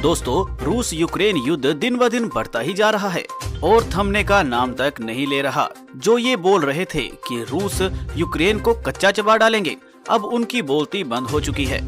दोस्तों, रूस यूक्रेन युद्ध दिन ब दिन बढ़ता ही जा रहा है और थमने का नाम तक नहीं ले रहा। जो ये बोल रहे थे कि रूस यूक्रेन को कच्चा चबा डालेंगे, अब उनकी बोलती बंद हो चुकी है।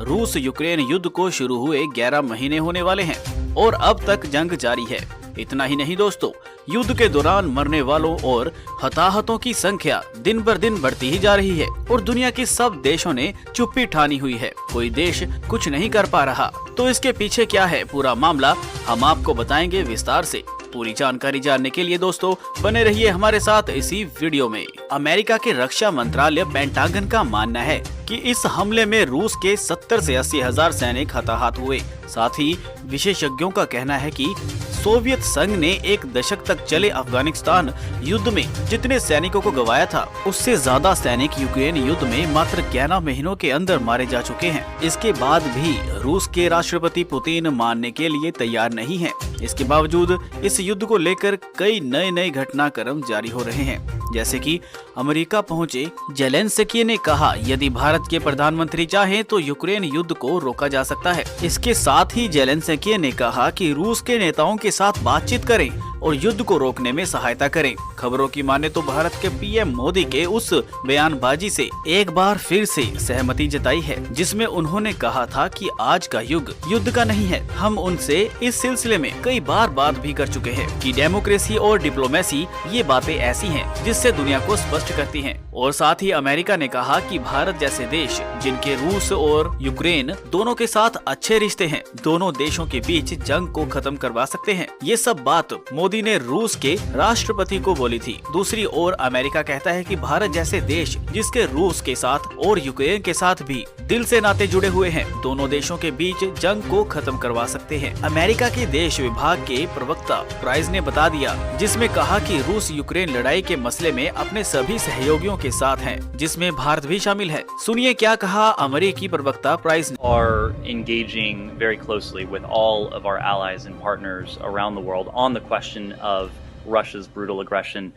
रूस यूक्रेन युद्ध को शुरू हुए 11 महीने होने वाले हैं और अब तक जंग जारी है। इतना ही नहीं दोस्तों, युद्ध के दौरान मरने वालों और हताहतों की संख्या दिन बर दिन बढ़ती ही जा रही है और दुनिया के सब देशों ने चुप्पी ठानी हुई है। कोई देश कुछ नहीं कर पा रहा। तो इसके पीछे क्या है पूरा मामला, हम आपको बताएंगे विस्तार से। पूरी जानकारी जानने के लिए दोस्तों बने रहिए हमारे साथ इसी वीडियो में। अमेरिका के रक्षा मंत्रालय पेंटागन का मानना है कि इस हमले में रूस के 70 से 80 हजार सैनिक हताहत हुए। साथ ही विशेषज्ञों का कहना है कि सोवियत संघ ने एक दशक तक चले अफगानिस्तान युद्ध में जितने सैनिकों को गंवाया था, उससे ज्यादा सैनिक यूक्रेन युद्ध में मात्र 11 महीनों के अंदर मारे जा चुके हैं। इसके बाद भी रूस के राष्ट्रपति पुतिन मानने के लिए तैयार नहीं हैं। इसके बावजूद इस युद्ध को लेकर कई नए घटनाक्रम जारी हो रहे हैं। जैसे कि अमेरिका पहुंचे जेलेंस्की ने कहा, यदि भारत के प्रधानमंत्री चाहें तो यूक्रेन युद्ध को रोका जा सकता है। इसके साथ ही जेलेंस्की ने कहा कि रूस के नेताओं के साथ बातचीत करें और युद्ध को रोकने में सहायता करें। खबरों की माने तो भारत के पीएम मोदी के उस बयानबाजी से एक बार फिर से सहमति जताई है, जिसमें उन्होंने कहा था कि आज का युग युद्ध का नहीं है। हम उनसे इस सिलसिले में कई बार बात भी कर चुके हैं कि डेमोक्रेसी और डिप्लोमेसी ये बातें ऐसी हैं जिससे दुनिया को स्पष्ट करती हैं। और साथ ही अमेरिका ने कहा कि भारत जैसे देश जिनके रूस और यूक्रेन दोनों के साथ अच्छे रिश्ते हैं, दोनों देशों के बीच जंग को खत्म करवा सकते हैं। ये सब बात मोदी ने रूस के राष्ट्रपति को बोली थी। दूसरी ओर अमेरिका कहता है कि भारत जैसे देश जिसके रूस के साथ और यूक्रेन के साथ भी दिल से नाते जुड़े हुए हैं, दोनों देशों के बीच जंग को खत्म करवा सकते हैं। अमेरिका के देश विभाग के प्रवक्ता प्राइस ने बता दिया, जिसमें कहा कि रूस यूक्रेन लड़ाई के मसले में अपने सभी सहयोगियों के साथ है, जिसमें भारत भी शामिल है। सुनिए क्या कहा अमेरिकी प्रवक्ता प्राइस ने। Are engaging very closely with all of our allies and partners around the world on the question of Russia's brutal aggression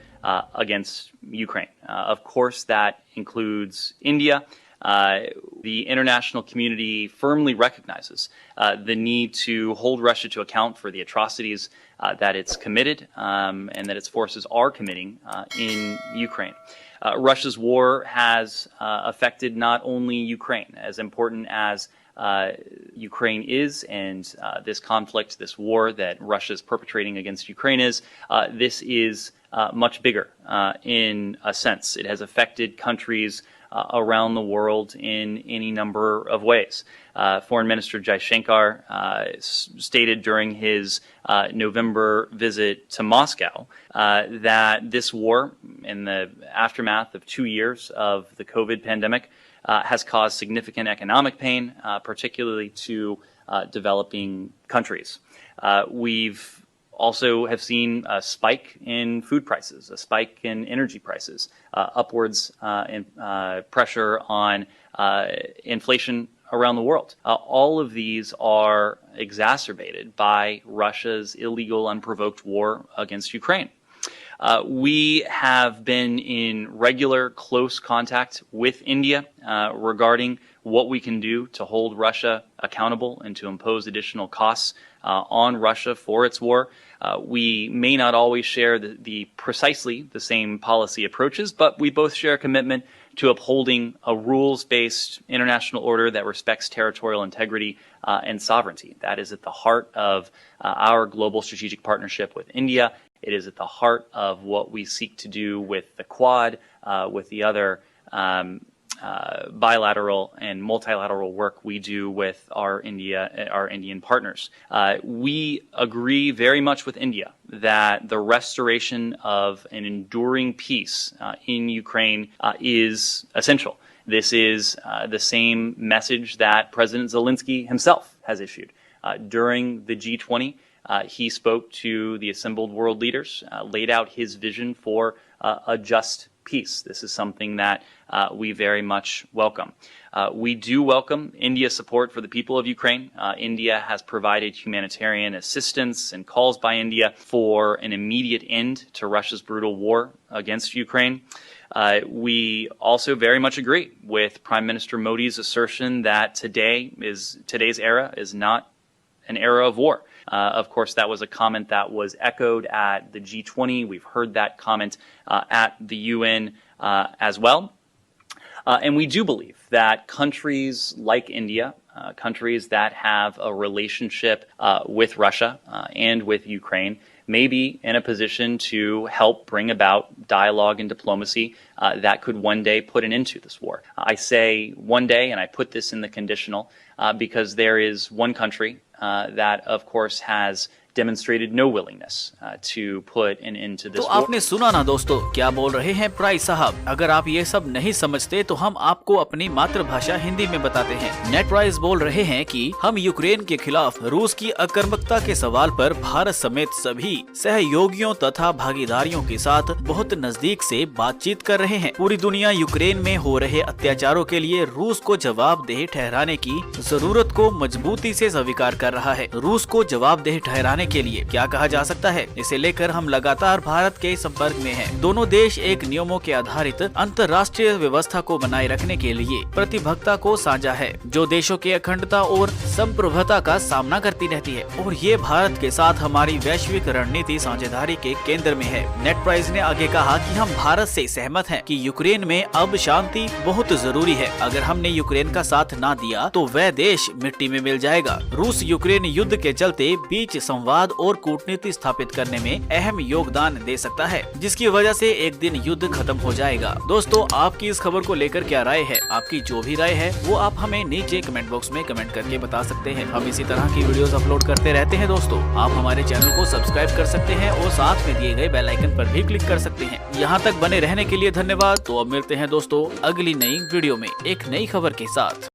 against Ukraine. Of course, that includes India. The international community firmly recognizes the need to hold Russia to account for the atrocities that it's committed and that its forces are committing in Ukraine. Russia's war has affected not only Ukraine, as important as Ukraine is, and this conflict, this war that Russia is perpetrating against Ukraine is, this is much bigger in a sense. It has affected countries around the world in any number of ways. Foreign Minister Jaishankar stated during his November visit to Moscow that this war, in the aftermath of 2 years of the COVID pandemic, has caused significant economic pain, particularly to developing countries. We've also have seen a spike in food prices, a spike in energy prices, upwards in pressure on inflation around the world. All of these are exacerbated by Russia's illegal, unprovoked war against Ukraine. We have been in regular, close contact with India regarding what we can do to hold Russia accountable and to impose additional costs on Russia for its war. We may not always share precisely the same policy approaches, but we both share a commitment to upholding a rules-based international order that respects territorial integrity and sovereignty. That is at the heart of our global strategic partnership with India. It is at the heart of what we seek to do with the Quad, with the other bilateral and multilateral work we do with our Indian partners. We agree very much with India that the restoration of an enduring peace in Ukraine is essential. This is the same message that President Zelensky himself has issued. During the G20, he spoke to the assembled world leaders, laid out his vision for a just peace. This is something that we very much welcome. We do welcome India's support for the people of Ukraine. India has provided humanitarian assistance and calls by India for an immediate end to Russia's brutal war against Ukraine. We also very much agree with Prime Minister Modi's assertion that today's era is not an era of war. Of course, that was a comment that was echoed at the G20. We've heard that comment at the UN as well. And we do believe that countries like India, countries that have a relationship with Russia and with Ukraine, may be in a position to help bring about dialogue and diplomacy that could one day put an end to this war. I say one day, and I put this in the conditional, because there is one country that, of course, has demonstrated no willingness to put an end to this तो war. आपने सुना ना दोस्तों, क्या बोल रहे हैं price साहब। अगर आप ये सब नहीं समझते तो हम आपको अपनी मातृभाषा हिंदी में बताते हैं। नेट प्राइस बोल रहे हैं कि हम यूक्रेन के खिलाफ रूस की आक्रामकता के सवाल पर भारत समेत सभी सहयोगियों तथा भागीदारियों के साथ बहुत नजदीक से बातचीत कर रहे हैं। पूरी दुनिया यूक्रेन में हो रहे अत्याचारों के लिए रूस को जवाबदेह ठहराने की जरूरत को मजबूती से स्वीकार कर रहा है। रूस को जवाबदेह ठहराने के लिए क्या कहा जा सकता है, इसे लेकर हम लगातार भारत के संपर्क में हैं। दोनों देश एक नियमों के आधारित अंतर्राष्ट्रीय व्यवस्था को बनाए रखने के लिए प्रतिबद्धता को साझा है, जो देशों की अखंडता और संप्रभुता का सामना करती रहती है, और ये भारत के साथ हमारी वैश्विक रणनीति साझेदारी के केंद्र में है। नेट प्राइस ने आगे कहा कि हम भारत से सहमत हैं कि यूक्रेन में अब शांति बहुत जरूरी है। अगर हमने यूक्रेन का साथ ना दिया तो वह देश मिट्टी में मिल जाएगा। रूस यूक्रेन युद्ध के चलते बीच संवाद और कूटनीति स्थापित करने में अहम योगदान दे सकता है, जिसकी वजह से एक दिन युद्ध खत्म हो जाएगा। दोस्तों, आपकी इस खबर को लेकर क्या राय है? आपकी जो भी राय है वो आप हमें नीचे कमेंट बॉक्स में कमेंट करके बता सकते हैं। हम इसी तरह की वीडियोस अपलोड करते रहते हैं। दोस्तों, आप हमारे चैनल को सब्सक्राइब कर सकते हैं और साथ में दिए गए बेल आइकन पर भी क्लिक कर सकते हैं। यहाँ तक बने रहने के लिए धन्यवाद। तो अब मिलते हैं दोस्तों अगली नई वीडियो में एक नई खबर के साथ।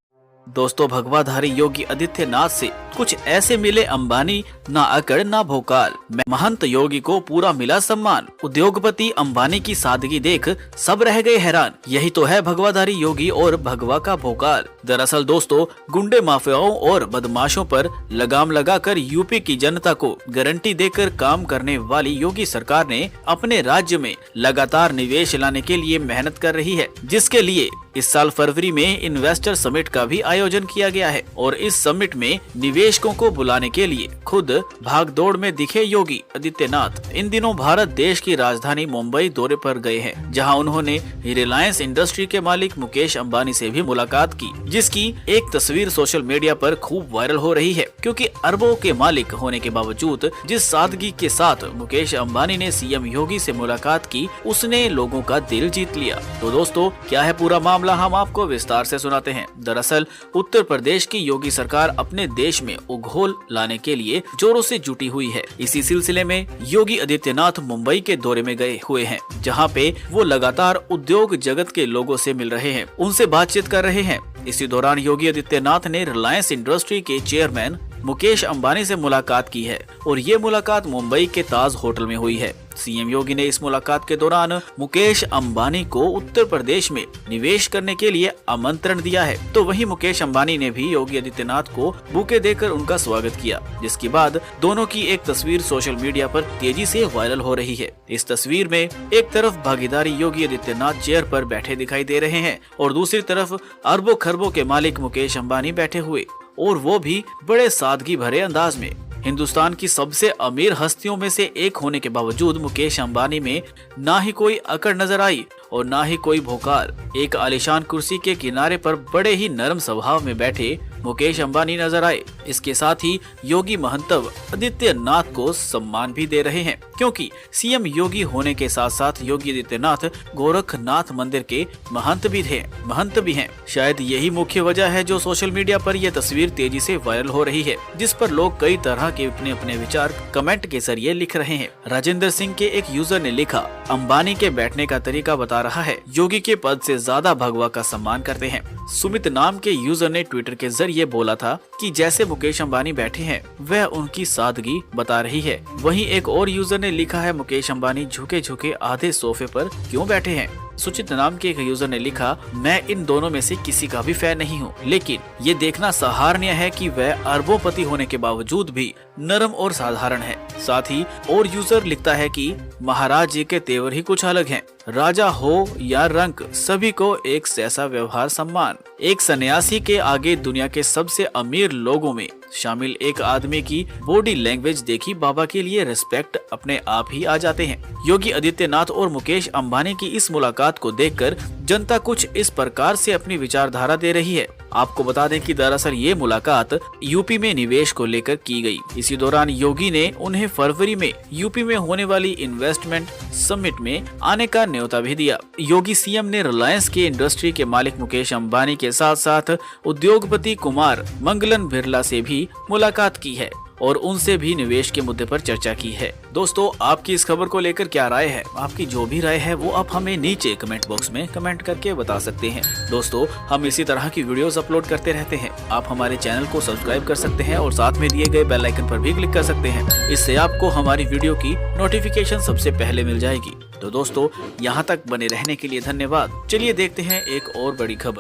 दोस्तों, भगवाधारी योगी आदित्यनाथ से कुछ ऐसे मिले अंबानी, ना अकड़ ना भोकाल। महंत योगी को पूरा मिला सम्मान। उद्योगपति अंबानी की सादगी देख सब रह गए हैरान। यही तो है भगवाधारी योगी और भगवा का भोकाल। दरअसल दोस्तों, गुंडे माफियाओं और बदमाशों पर लगाम लगाकर यूपी की जनता को गारंटी देकर काम करने वाली योगी सरकार ने अपने राज्य में लगातार निवेश लाने के लिए मेहनत कर रही है, जिसके लिए इस साल फरवरी में इन्वेस्टर समिट का भी आयोजन किया गया है। और इस समिट में निवेशकों को बुलाने के लिए खुद भागदौड़ में दिखे योगी आदित्यनाथ इन दिनों भारत देश की राजधानी मुंबई दौरे पर गए हैं, जहां उन्होंने रिलायंस इंडस्ट्री के मालिक मुकेश अंबानी से भी मुलाकात की, जिसकी एक तस्वीर सोशल मीडिया पर खूब वायरल हो रही है। क्योंकि अरबों के मालिक होने के बावजूद जिस सादगी के साथ मुकेश अंबानी ने सीएम योगी से मुलाकात की, उसने लोगों का दिल जीत लिया। तो दोस्तों, क्या है पूरा मामला, हम आपको विस्तार से सुनाते हैं। दरअसल उत्तर प्रदेश की योगी सरकार अपने देश में उघोल लाने के लिए जोरों से जुटी हुई है। इसी सिलसिले में योगी आदित्यनाथ मुंबई के दौरे में गए हुए हैं, जहां पे वो लगातार उद्योग जगत के लोगों से मिल रहे हैं, उनसे बातचीत कर रहे हैं। इसी दौरान योगी आदित्यनाथ ने रिलायंस इंडस्ट्री के चेयरमैन मुकेश अंबानी से मुलाकात की है, और ये मुलाकात मुंबई के ताज होटल में हुई है। सीएम योगी ने इस मुलाकात के दौरान मुकेश अंबानी को उत्तर प्रदेश में निवेश करने के लिए आमंत्रण दिया है। तो वहीं मुकेश अंबानी ने भी योगी आदित्यनाथ को बुके देकर उनका स्वागत किया, जिसके बाद दोनों की एक तस्वीर सोशल मीडिया पर तेजी से वायरल हो रही है। इस तस्वीर में एक तरफ भागीदारी योगी आदित्यनाथ चेयर पर बैठे दिखाई दे रहे हैं, और दूसरी तरफ अरबों खरबों के मालिक मुकेश अंबानी बैठे हुए, और वो भी बड़े सादगी भरे अंदाज में। हिंदुस्तान की सबसे अमीर हस्तियों में से एक होने के बावजूद मुकेश अंबानी में ना ही कोई अकड़ नजर आई और ना ही कोई भोकाल। एक आलीशान कुर्सी के किनारे पर बड़े ही नरम स्वभाव में बैठे मुकेश अंबानी नजर आए। इसके साथ ही योगी महंतव आदित्यनाथ को सम्मान भी दे रहे हैं, क्योंकि सीएम योगी होने के साथ साथ योगी आदित्यनाथ गोरखनाथ मंदिर के महंत भी हैं। शायद यही मुख्य वजह है जो सोशल मीडिया पर यह तस्वीर तेजी से वायरल हो रही है, जिस पर लोग कई तरह के अपने अपने विचार कमेंट के जरिए लिख रहे हैं। राजेंद्र सिंह के एक यूजर ने लिखा, अंबानी के बैठने का तरीका बता रहा है, योगी के पद से ज्यादा भगवा का सम्मान करते हैं। सुमित नाम के यूजर ने ट्विटर के जरिए बोला था कि जैसे मुकेश अंबानी बैठे हैं वह उनकी सादगी बता रही है। वहीं एक और यूजर ने लिखा है, मुकेश अंबानी झुके झुके आधे सोफे पर क्यों बैठे हैं। सुचित नाम के एक यूजर ने लिखा, मैं इन दोनों में से किसी का भी फैन नहीं हूँ, लेकिन ये देखना सराहनीय है कि वह अरबोंपति होने के बावजूद भी नरम और साधारण है। साथ ही और यूजर लिखता है कि महाराज जी के तेवर ही कुछ अलग हैं। राजा हो या रंक, सभी को एक जैसा व्यवहार सम्मान। एक सन्यासी के आगे दुनिया के सबसे अमीर लोगों में शामिल एक आदमी की बॉडी लैंग्वेज देखी बाबा के लिए रिस्पेक्ट अपने आप ही आ जाते हैं। योगी आदित्यनाथ और मुकेश अंबानी की इस मुलाकात को देखकर जनता कुछ इस प्रकार से अपनी विचारधारा दे रही है। आपको बता दें कि दरअसल ये मुलाकात यूपी में निवेश को लेकर की गई। इसी दौरान योगी ने उन्हें फरवरी में यूपी में होने वाली इन्वेस्टमेंट समिट में आने का न्योता भी दिया। योगी सीएम ने रिलायंस के इंडस्ट्री के मालिक मुकेश अंबानी के साथ साथ उद्योगपति कुमार मंगलन बिरला से भी मुलाकात की है और उनसे भी निवेश के मुद्दे पर चर्चा की है। दोस्तों, आपकी इस खबर को लेकर क्या राय है? आपकी जो भी राय है वो आप हमें नीचे कमेंट बॉक्स में कमेंट करके बता सकते हैं। दोस्तों, हम इसी तरह की वीडियोस अपलोड करते रहते हैं। आप हमारे चैनल को सब्सक्राइब कर सकते हैं और साथ में दिए गए बेल आइकन पर भी क्लिक कर सकते हैं। इससे आपको हमारी वीडियो की नोटिफिकेशन सबसे पहले मिल जाएगी। तो दोस्तों, यहाँ तक बने रहने के लिए धन्यवाद। चलिए देखते हैं एक और बड़ी खबर।